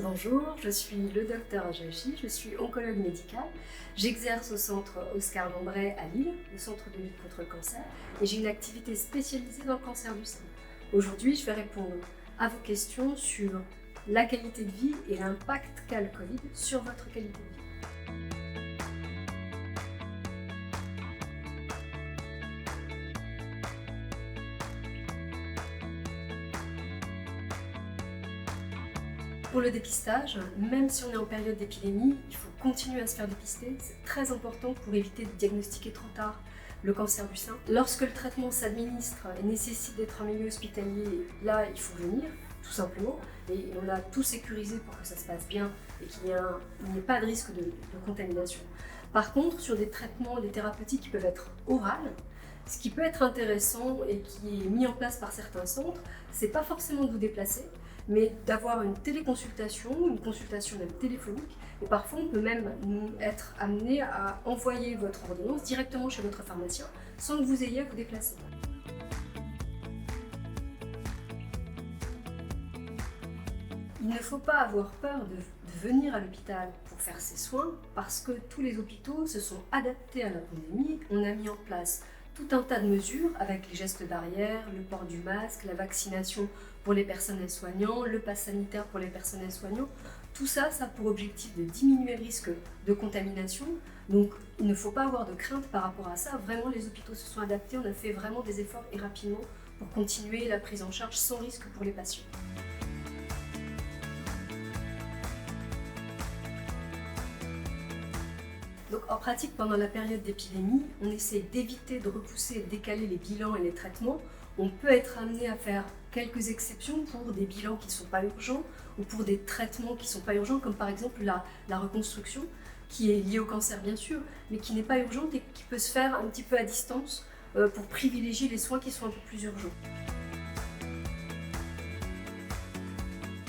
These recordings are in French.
Bonjour, je suis le docteur Ajachi, je suis oncologue médical. J'exerce au centre Oscar Lambret à Lille, le centre de lutte contre le cancer, et j'ai une activité spécialisée dans le cancer du sein. Aujourd'hui, je vais répondre à vos questions sur la qualité de vie et l'impact qu'a le Covid sur votre qualité de vie. Pour le dépistage, même si on est en période d'épidémie, il faut continuer à se faire dépister. C'est très important pour éviter de diagnostiquer trop tard le cancer du sein. Lorsque le traitement s'administre et nécessite d'être en milieu hospitalier, là, il faut venir, tout simplement. Et on a tout sécurisé pour que ça se passe bien et qu'il n'y ait pas de risque de contamination. Par contre, sur des traitements, des thérapeutiques qui peuvent être orales, ce qui peut être intéressant et qui est mis en place par certains centres, c'est pas forcément de vous déplacer, mais d'avoir une téléconsultation, une consultation même téléphonique. Et parfois, on peut même être amené à envoyer votre ordonnance directement chez votre pharmacien sans que vous ayez à vous déplacer. Il ne faut pas avoir peur de venir à l'hôpital pour faire ses soins parce que tous les hôpitaux se sont adaptés à la pandémie. On a mis en place tout un tas de mesures avec les gestes barrières, le port du masque, la vaccination pour les personnels soignants, le pass sanitaire pour les personnels soignants. Tout ça, ça a pour objectif de diminuer le risque de contamination. Donc il ne faut pas avoir de crainte par rapport à ça. Vraiment, les hôpitaux se sont adaptés. On a fait vraiment des efforts et rapidement pour continuer la prise en charge sans risque pour les patients. Donc en pratique, pendant la période d'épidémie, on essaie d'éviter de repousser et de décaler les bilans et les traitements. On peut être amené à faire quelques exceptions pour des bilans qui ne sont pas urgents ou pour des traitements qui ne sont pas urgents, comme par exemple la reconstruction, qui est liée au cancer bien sûr, mais qui n'est pas urgente et qui peut se faire un petit peu à distance pour privilégier les soins qui sont un peu plus urgents.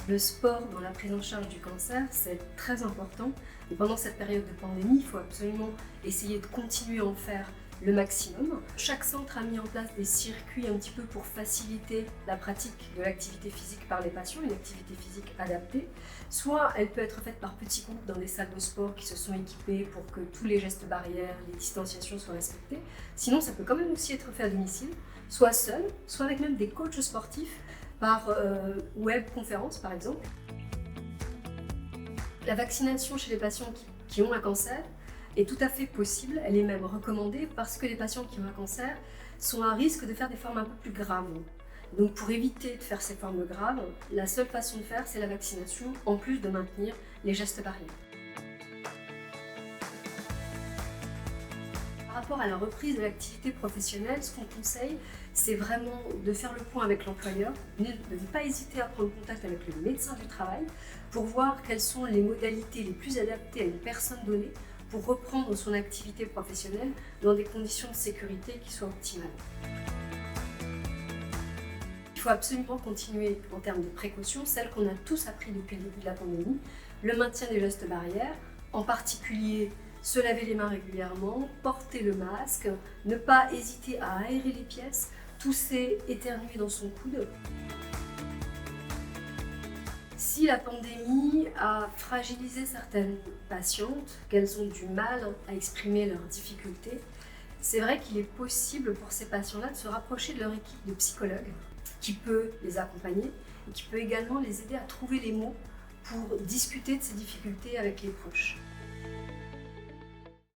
Le sport dans la prise en charge du cancer, c'est très important. Et pendant cette période de pandémie, il faut absolument essayer de continuer à en faire le maximum. Chaque centre a mis en place des circuits un petit peu pour faciliter la pratique de l'activité physique par les patients, une activité physique adaptée. Soit elle peut être faite par petits groupes dans des salles de sport qui se sont équipées pour que tous les gestes barrières, les distanciations soient respectés. Sinon, ça peut quand même aussi être fait à domicile, soit seul, soit avec même des coachs sportifs par webconférence par exemple. La vaccination chez les patients qui ont un cancer est tout à fait possible, elle est même recommandée parce que les patients qui ont un cancer sont à risque de faire des formes un peu plus graves. Donc pour éviter de faire ces formes graves, la seule façon de faire c'est la vaccination en plus de maintenir les gestes barrières. Par rapport à la reprise de l'activité professionnelle, ce qu'on conseille, c'est vraiment de faire le point avec l'employeur, de ne pas hésiter à prendre contact avec le médecin du travail pour voir quelles sont les modalités les plus adaptées à une personne donnée pour reprendre son activité professionnelle dans des conditions de sécurité qui soient optimales. Il faut absolument continuer en termes de précautions, celles qu'on a tous appris depuis le début de la pandémie, le maintien des gestes barrières, en particulier se laver les mains régulièrement, porter le masque, ne pas hésiter à aérer les pièces, tousser, éternuer dans son coude. Si la pandémie a fragilisé certaines patientes, qu'elles ont du mal à exprimer leurs difficultés, c'est vrai qu'il est possible pour ces patients-là de se rapprocher de leur équipe de psychologues qui peut les accompagner et qui peut également les aider à trouver les mots pour discuter de ces difficultés avec les proches.